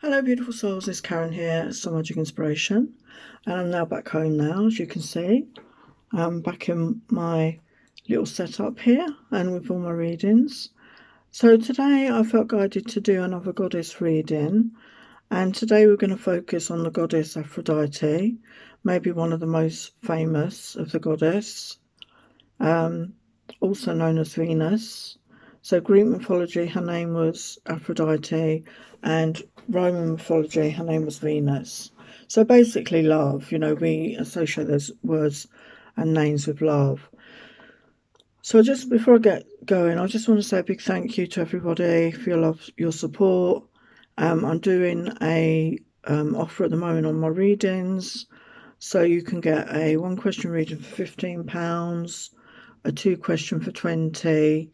Hello beautiful souls, it's Karen here, Some Magic Inspiration, and I'm now back home now, as you can see. I'm back in my little setup here and with all my readings. So today I felt guided to do another goddess reading, and today we're going to focus on the goddess Aphrodite, maybe one of the most famous of the goddess, also known as Venus. So Greek mythology, her name was Aphrodite, and Roman mythology, her name was Venus. So basically love, we associate those words and names with love. So just before I get going, I just want to say a big thank you to everybody for your love, your support. I'm doing a offer at the moment on my readings. So you can get a 1-question reading for £15, a 2-question for 20,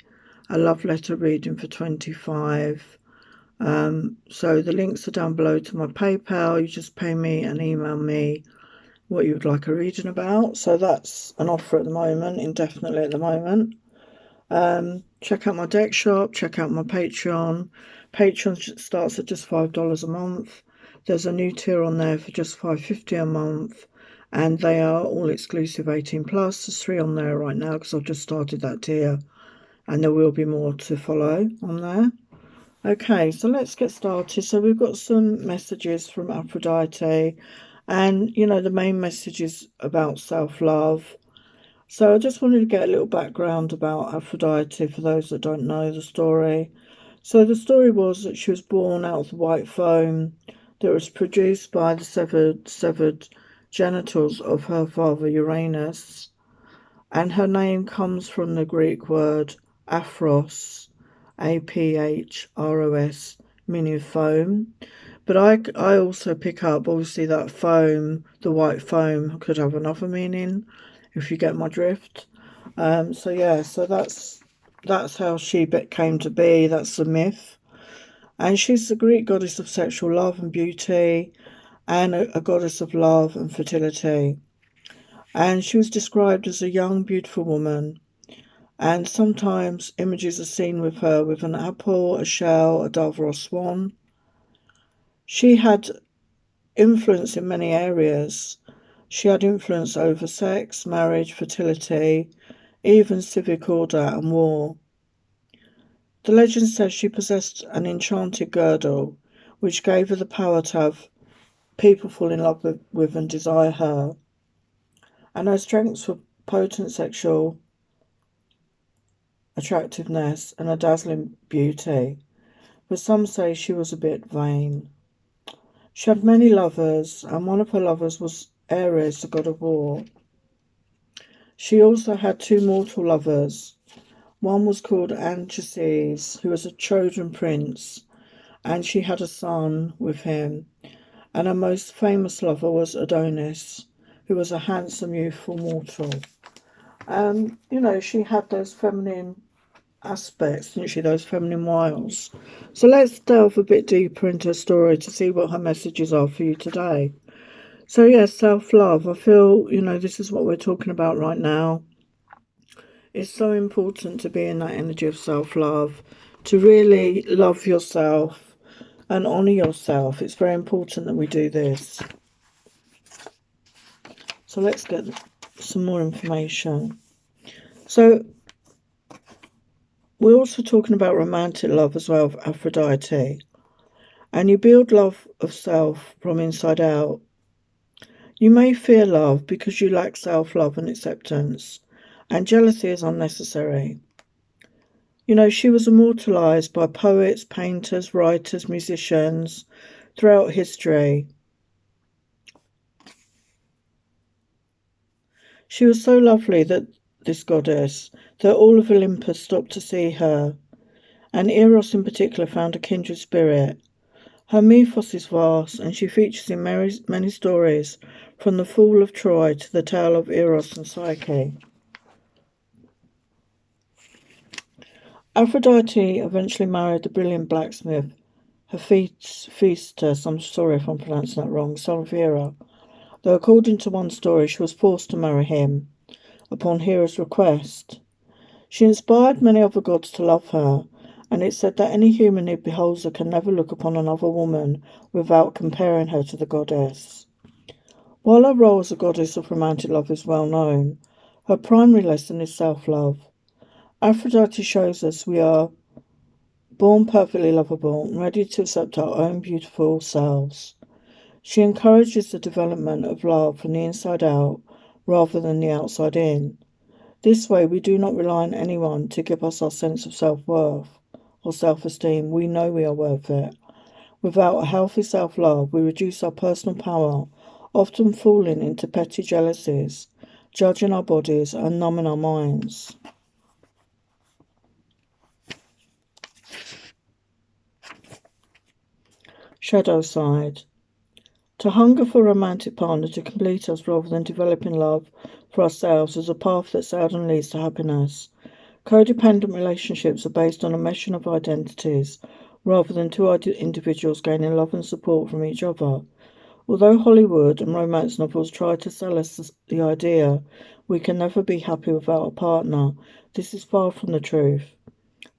a love letter reading for 25. So the links are down below to my PayPal. You just pay me and email me what you would like a reading about. So that's an offer at the moment, indefinitely at the moment. Check out my deck shop, check out my Patreon. Patreon starts at just $5 a month. There's a new tier on there for just $5.50 a month, and they are all exclusive 18 plus. There's 3 on there right now because I've just started that tier, and there will be more to follow on there. Okay, so let's get started. So we've got some messages from Aphrodite, and the main message is about self-love. So I just wanted to get a little background about Aphrodite for those that don't know the story. So the story was that she was born out of the white foam that was produced by the severed genitals of her father Uranus, and her name comes from the Greek word aphros, Aphros, meaning foam. But I also pick up, obviously, that foam, the white foam, could have another meaning, if you get my drift. So yeah, so that's how she came to be. That's the myth. And she's the Greek goddess of sexual love and beauty, and a goddess of love and fertility. And she was described as a young, beautiful woman. And sometimes images are seen with her with an apple, a shell, a dove, or a swan. She had influence in many areas. She had influence over sex, marriage, fertility, even civic order and war. The legend says she possessed an enchanted girdle, which gave her the power to have people fall in love with and desire her. And her strengths were potent sexual attractiveness and a dazzling beauty. But some say she was a bit vain. She had many lovers, and one of her lovers was Ares, the god of war. She also had 2 mortal lovers. One was called Anchises, who was a Trojan prince, and she had a son with him. And her most famous lover was Adonis, who was a handsome, youthful mortal. She had those feminine aspects, didn't she? Those feminine wiles. So let's delve a bit deeper into her story to see what her messages are for you today. So yes, self-love. I feel, this is what we're talking about right now. It's so important to be in that energy of self-love, to really love yourself and honour yourself. It's very important that we do this. So let's get some more information. So we're also talking about romantic love as well, Aphrodite. And you build love of self from inside out. You may fear love because you lack self-love and acceptance, and jealousy is unnecessary. She was immortalised by poets, painters, writers, musicians throughout history. She was so lovely, that this goddess, that all of Olympus stopped to see her, and Eros in particular found a kindred spirit. Her mythos is vast, and she features in many stories, from the fall of Troy to the tale of Eros and Psyche. Aphrodite eventually married the brilliant blacksmith Hephaestus, I'm sorry if I'm pronouncing that wrong, Salvira, though according to one story she was forced to marry him upon Hera's request. She inspired many other gods to love her, And it's said that any human who beholds her can never look upon another woman without comparing her to the goddess. While her role as a goddess of romantic love is well known, her primary lesson is self-love. Aphrodite shows us we are born perfectly lovable and ready to accept our own beautiful selves. She encourages the development of love from the inside out rather than the outside in. This way, we do not rely on anyone to give us our sense of self-worth or self-esteem. We know we are worth it. Without a healthy self-love, we reduce our personal power, often falling into petty jealousies, judging our bodies and numbing our minds. Shadow side. To hunger for a romantic partner to complete us rather than developing love for ourselves is a path that seldom leads to happiness. Codependent relationships are based on a meshing of identities rather than two individuals gaining love and support from each other. Although Hollywood and romance novels try to sell us the idea we can never be happy without a partner, this is far from the truth.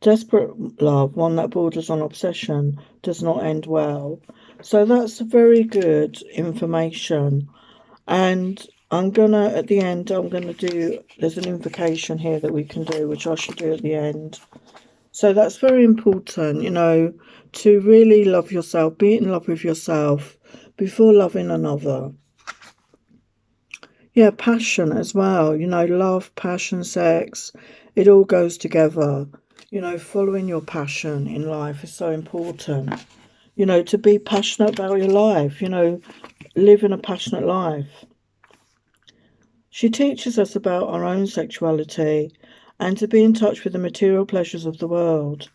Desperate love, one that borders on obsession, does not end well. So that's very good information. And at the end, there's an invocation here that we can do, which I should do at the end. So that's very important, to really love yourself, be in love with yourself before loving another. Yeah, passion as well, love, passion, sex, it all goes together. Following your passion in life is so important. To be passionate about your life, living a passionate life. She teaches us about our own sexuality and to be in touch with the material pleasures of the world.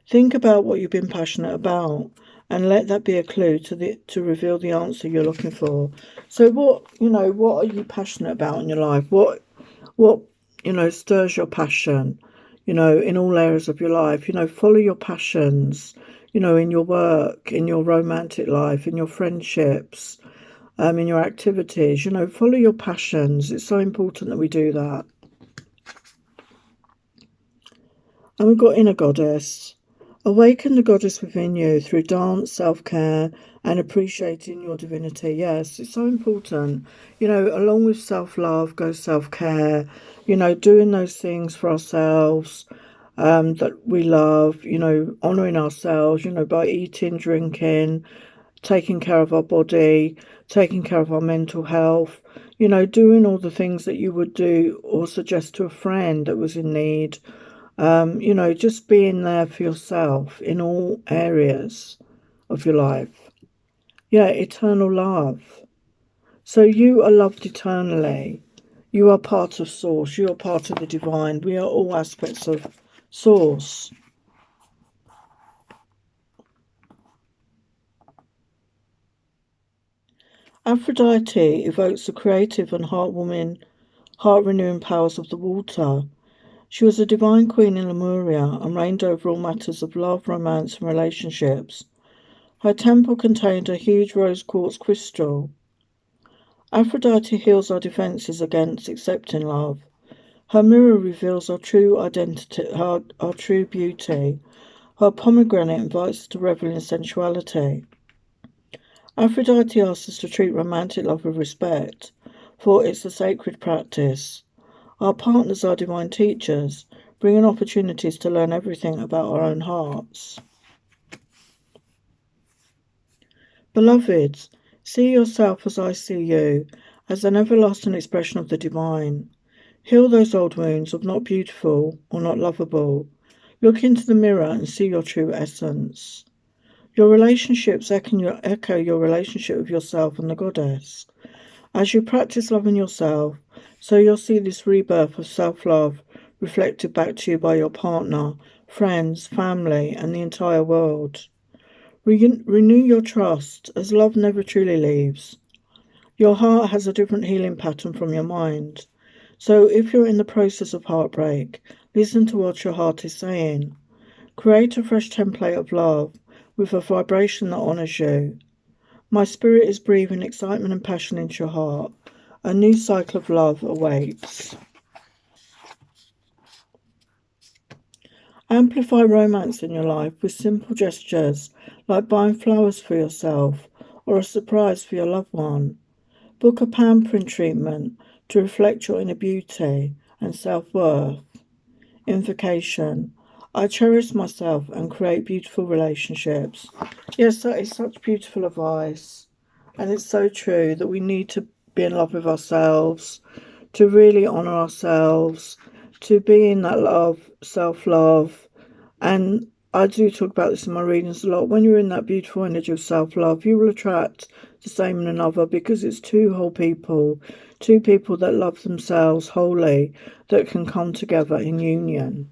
Think about what you've been passionate about and let that be a clue to reveal the answer you're looking for. So what are you passionate about in your life? What stirs your passion, in all areas of your life? Follow your passions, in your work, in your romantic life, in your friendships, in your activities, follow your passions. It's so important that we do that. And we've got inner goddess. Awaken the goddess within you through dance, self-care, and appreciating your divinity. Yes, it's so important. Along with self-love goes self-care, doing those things for ourselves that we love, honouring ourselves, by eating, drinking, taking care of our body, taking care of our mental health, doing all the things that you would do or suggest to a friend that was in need. Just being there for yourself in all areas of your life. Yeah, eternal love. So you are loved eternally. You are part of Source. You are part of the divine. We are all aspects of Source. Aphrodite evokes the creative and heart-renewing powers of the water. She was a divine queen in Lemuria and reigned over all matters of love, romance, and relationships. Her temple contained a huge rose quartz crystal. Aphrodite heals our defences against accepting love. Her mirror reveals our true identity, our true beauty. Her pomegranate invites us to revel in sensuality. Aphrodite asks us to treat romantic love with respect, for it's a sacred practice. Our partners are divine teachers, bringing opportunities to learn everything about our own hearts. Beloveds, see yourself as I see you, as an everlasting expression of the divine. Heal those old wounds of not beautiful or not lovable. Look into the mirror and see your true essence. Your relationships echo your relationship with yourself and the goddess. As you practice loving yourself, so you'll see this rebirth of self-love reflected back to you by your partner, friends, family, and the entire world. Renew your trust, as love never truly leaves. Your heart has a different healing pattern from your mind. So if you're in the process of heartbreak, listen to what your heart is saying. Create a fresh template of love with a vibration that honours you. My spirit is breathing excitement and passion into your heart. A new cycle of love awaits. Amplify romance in your life with simple gestures like buying flowers for yourself or a surprise for your loved one. Book a pampering treatment to reflect your inner beauty and self-worth. Invocation. I cherish myself and create beautiful relationships. Yes, that is such beautiful advice. And it's so true that we need to be in love with ourselves, to really honour ourselves, to be in that love, self-love. And I do talk about this in my readings a lot. When you're in that beautiful energy of self-love, you will attract the same in another, because it's two whole people, two people that love themselves wholly, that can come together in union.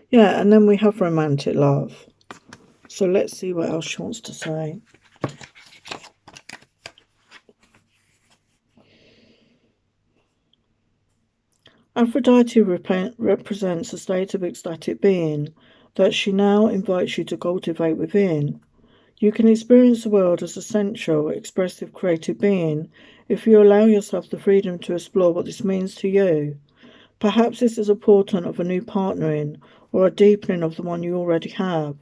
Yeah, and then we have romantic love. So let's see what else she wants to say. Aphrodite represents a state of ecstatic being that she now invites you to cultivate within. You can experience the world as a sensual, expressive, creative being if you allow yourself the freedom to explore what this means to you. Perhaps this is a portent of a new partnering or a deepening of the one you already have.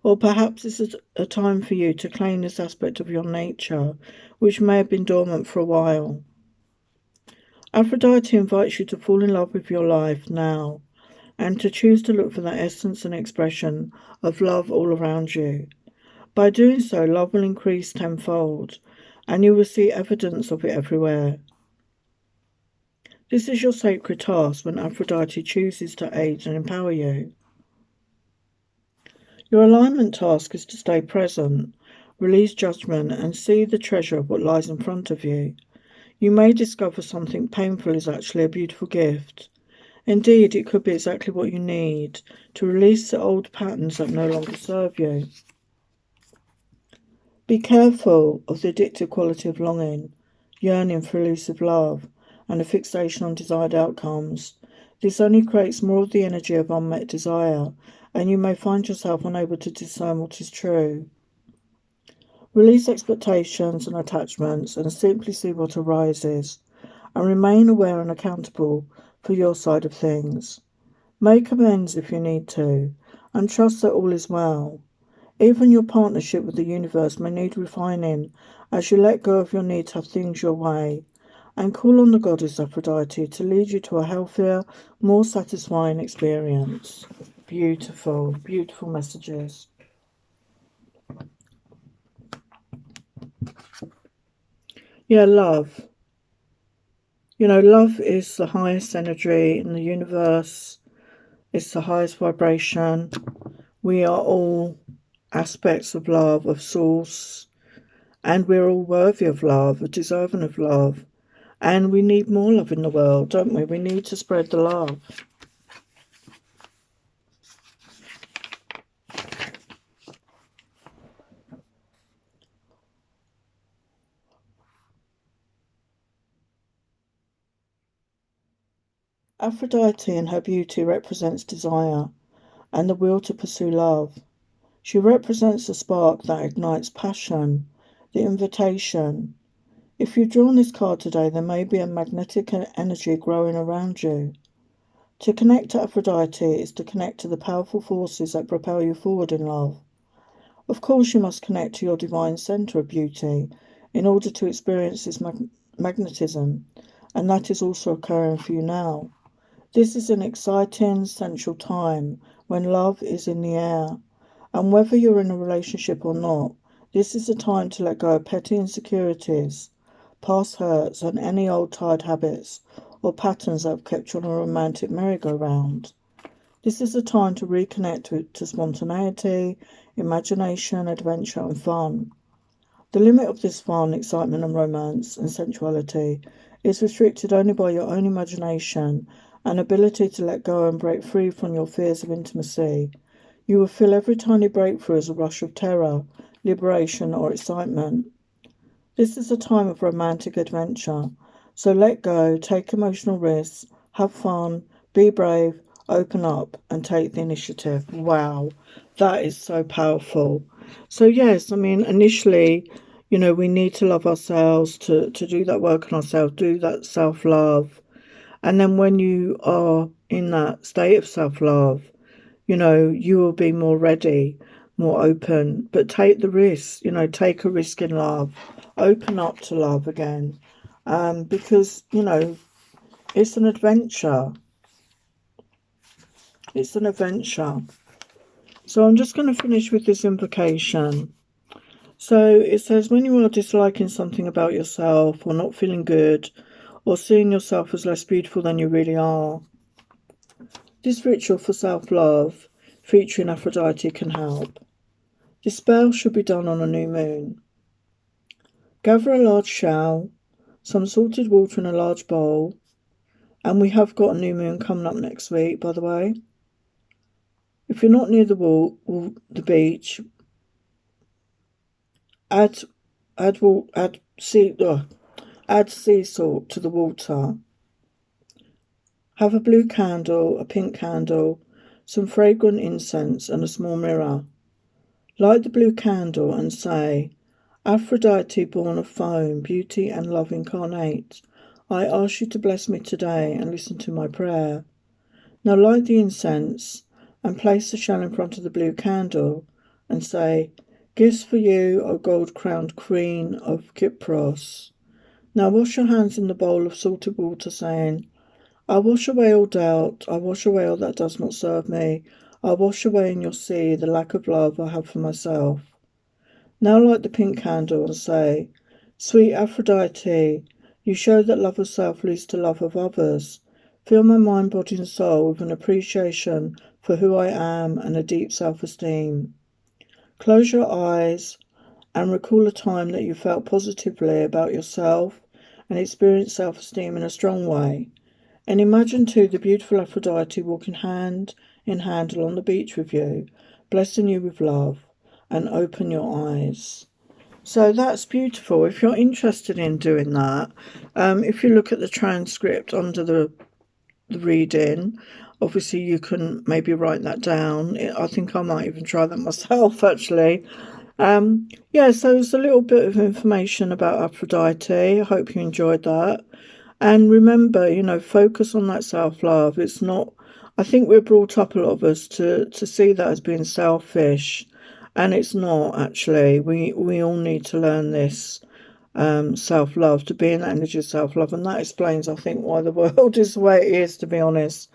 Or perhaps this is a time for you to claim this aspect of your nature, which may have been dormant for a while. Aphrodite invites you to fall in love with your life now, and to choose to look for that essence and expression of love all around you. By doing so, love will increase tenfold, and you will see evidence of it everywhere. This is your sacred task when Aphrodite chooses to aid and empower you. Your alignment task is to stay present, release judgment, and see the treasure of what lies in front of you. You may discover something painful is actually a beautiful gift. Indeed, it could be exactly what you need to release the old patterns that no longer serve you. Be careful of the addictive quality of longing, yearning for elusive love, and a fixation on desired outcomes. This only creates more of the energy of unmet desire, and you may find yourself unable to discern what is true. Release expectations and attachments and simply see what arises, and remain aware and accountable for your side of things. Make amends if you need to, and trust that all is well. Even your partnership with the universe may need refining as you let go of your need to have things your way, and call on the goddess Aphrodite to lead you to a healthier, more satisfying experience. Beautiful, beautiful messages. Yeah, love. You know, love is the highest energy in the universe. It's the highest vibration. We are all aspects of love, of source, and we're all worthy of love, deserving of love. And we need more love in the world, don't we? We need to spread the love. Aphrodite in her beauty represents desire and the will to pursue love. She represents the spark that ignites passion, the invitation. If you've drawn this card today, there may be a magnetic energy growing around you. To connect to Aphrodite is to connect to the powerful forces that propel you forward in love. Of course, you must connect to your divine centre of beauty in order to experience this magnetism, and that is also occurring for you now. This is an exciting, sensual time when love is in the air, and whether you're in a relationship or not, this is the time to let go of petty insecurities, past hurts, and any old tired habits or patterns that have kept you on a romantic merry-go-round. This is the time to reconnect to spontaneity, imagination, adventure, and fun. The limit of this fun, excitement, and romance and sensuality is restricted only by your own imagination and ability to let go and break free from your fears of intimacy. You will feel every tiny breakthrough as a rush of terror, liberation, or excitement. This is a time of romantic adventure, so let go, take emotional risks, have fun, be brave, open up, and take the initiative. Wow, that is so powerful. So yes, I mean, initially, you know, we need to love ourselves, to do that work on ourselves, do that self-love. And then when you are in that state of self-love, you know, you will be more ready, more open. But take the risk, you know, take a risk in love. Open up to love again. Because, you know, it's an adventure. It's an adventure. So I'm just going to finish with this invocation. So it says, when you are disliking something about yourself, or not feeling good, or seeing yourself as less beautiful than you really are, this ritual for self-love featuring Aphrodite can help. This spell should be done on a new moon. Gather a large shell, some salted water in a large bowl, and we have got a new moon coming up next week, by the way. If you're not near the beach, add sea salt to the water. Have a blue candle, a pink candle, some fragrant incense, and a small mirror. Light the blue candle and say, Aphrodite, born of foam, beauty and love incarnate, I ask you to bless me today and listen to my prayer. Now light the incense and place the shell in front of the blue candle and say, Gifts for you, O gold-crowned Queen of Kypros. Now wash your hands in the bowl of salted water, saying, I wash away all doubt, I wash away all that does not serve me, I wash away in your sea the lack of love I have for myself. Now light the pink candle and say, Sweet Aphrodite, you show that love of self leads to love of others. Fill my mind, body and soul with an appreciation for who I am and a deep self-esteem. Close your eyes and recall a time that you felt positively about yourself and experienced self-esteem in a strong way. And imagine too the beautiful Aphrodite walking hand in hand along the beach with you, blessing you with love, and open your eyes. So that's beautiful. If you're interested in doing that, if you look at the transcript under the reading, obviously you can maybe write that down. I think I might even try that myself, actually. Yeah, so it's a little bit of information about Aphrodite. I hope you enjoyed that. And remember, you know, focus on that self-love. It's not, I think we're brought up, a lot of us, to see that as being selfish. And it's not, actually. We all need to learn this self-love, to be in that energy of self-love. And that explains, I think, why the world is the way it is, to be honest.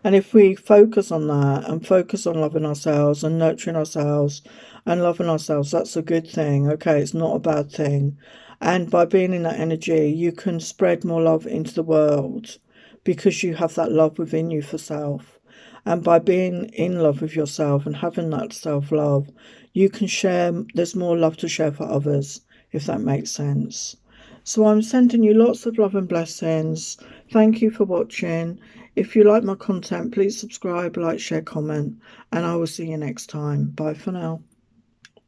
And if we focus on that and focus on loving ourselves and nurturing ourselves and loving ourselves, that's a good thing. Okay, it's not a bad thing. And by being in that energy, you can spread more love into the world because you have that love within you for self. And by being in love with yourself and having that self-love, you can share, there's more love to share for others, if that makes sense. So I'm sending you lots of love and blessings. Thank you for watching. If you like my content, please subscribe, like, share, comment, and I will see you next time. Bye for now.